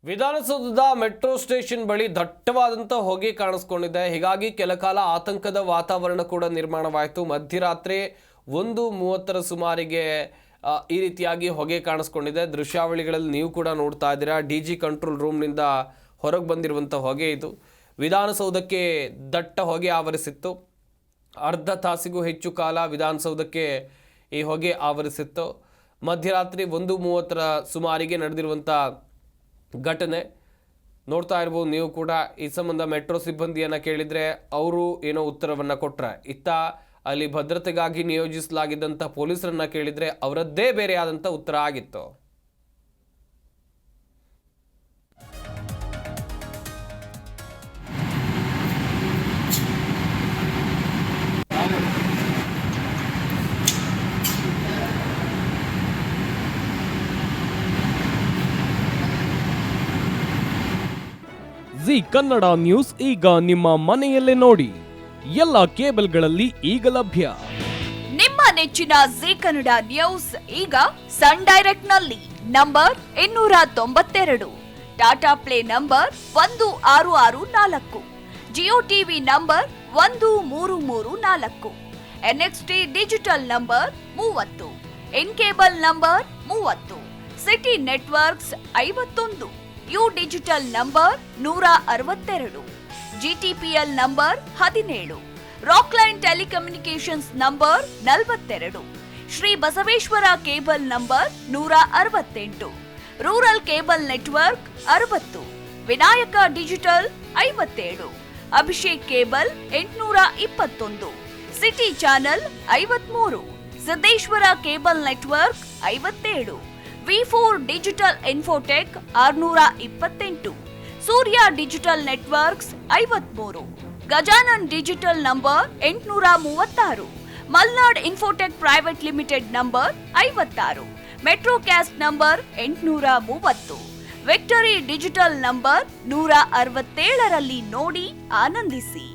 ವಿಧಾನಸೌಧದ metro station ಬಳಿ ದಟ್ಟವಾದಂತಹ ಹೊಗೆ ಕಾಣಿಸ್ಕೊಂಡಿದೆ. ಹೀಗಾಗಿ ಕೆಲಕಾಲ ಆತಂಕದ ವಾತಾವರಣ ಕೂಡ ನಿರ್ಮಾಣವಾಯಿತು. ಮಧ್ಯರಾತ್ರಿ 1:30 ಸುಮಾರಿಗೆ ಈ ರೀತಿಯಾಗಿ ಹೊಗೆ ಕಾಣಿಸ್ಕೊಂಡಿದೆ. ದೃಶ್ಯಾವಳಿಗಳಲ್ಲಿ ನೀವು ಕೂಡ ನೋಡ್ತಾ ಇದ್ದೀರಾ. ಡಿಜಿ ಕಂಟ್ರೋಲ್ ರೂಮ್ನಿಂದ ಹೊರಗೆ ಬಂದಿರುವಂಥ ಹೊಗೆ ಇದು. ವಿಧಾನಸೌಧಕ್ಕೆ ದಟ್ಟ ಹೊಗೆ ಆವರಿಸಿತ್ತು. ಅರ್ಧ ತಾಸಿಗೂ ಹೆಚ್ಚು ಕಾಲ ವಿಧಾನಸೌಧಕ್ಕೆ ಈ ಹೊಗೆ ಆವರಿಸಿತ್ತು. ಮಧ್ಯರಾತ್ರಿ 1:30 ಸುಮಾರಿಗೆ ನಡೆದಿರುವಂಥ ಘಟನೆ ನೋಡ್ತಾ ಇರ್ಬೋದು ನೀವು ಕೂಡ. ಈ ಸಂಬಂಧ ಮೆಟ್ರೋ ಸಿಬ್ಬಂದಿಯನ್ನು ಕೇಳಿದರೆ ಅವರು ಏನೋ ಉತ್ತರವನ್ನು ಕೊಟ್ಟರೆ, ಇತ್ತ ಅಲ್ಲಿ ಭದ್ರತೆಗಾಗಿ ನಿಯೋಜಿಸಲಾಗಿದ್ದಂಥ ಪೊಲೀಸರನ್ನು ಕೇಳಿದರೆ ಅವರದ್ದೇ ಬೇರೆಯಾದಂಥ ಉತ್ತರ ಆಗಿತ್ತು. ಜಿ ಕನ್ನಡ ನ್ಯೂಸ್ ಈಗ ನಿಮ್ಮ ಮನೆಯಲ್ಲೇ ನೋಡಿ. ಎಲ್ಲ ಕೇಬಲ್ಗಳಲ್ಲಿ ಈಗ ಲಭ್ಯ. ನಿಮ್ಮ ನೆಚ್ಚಿನ ಜಿ ಕನ್ನಡ ನ್ಯೂಸ್ ಈಗ ಸನ್ ಡೈರೆಕ್ಟ್ ನಲ್ಲಿ number 292, Tata play number 1664, Jio TV number 1334, NXT digital number 30, in cable number 30, city networks 51, U digital number 162, GTPL number 17, Rockline telecommunications number 42, Shri Basaveshwara cable number 168, rural cable network 60, Vinayaka digital 57, Abhishek cable 821, city channel 53, Siddeshwara cable network 57, V4 digital Infotech 628, Surya digital networks 53, Gajanan digital number 836, Malnad Infotech private limited number 56, Metro cast number 830, Victory digital number 167ರಲ್ಲಿ ನೋಡಿ ಆನಂದಿಸಿ.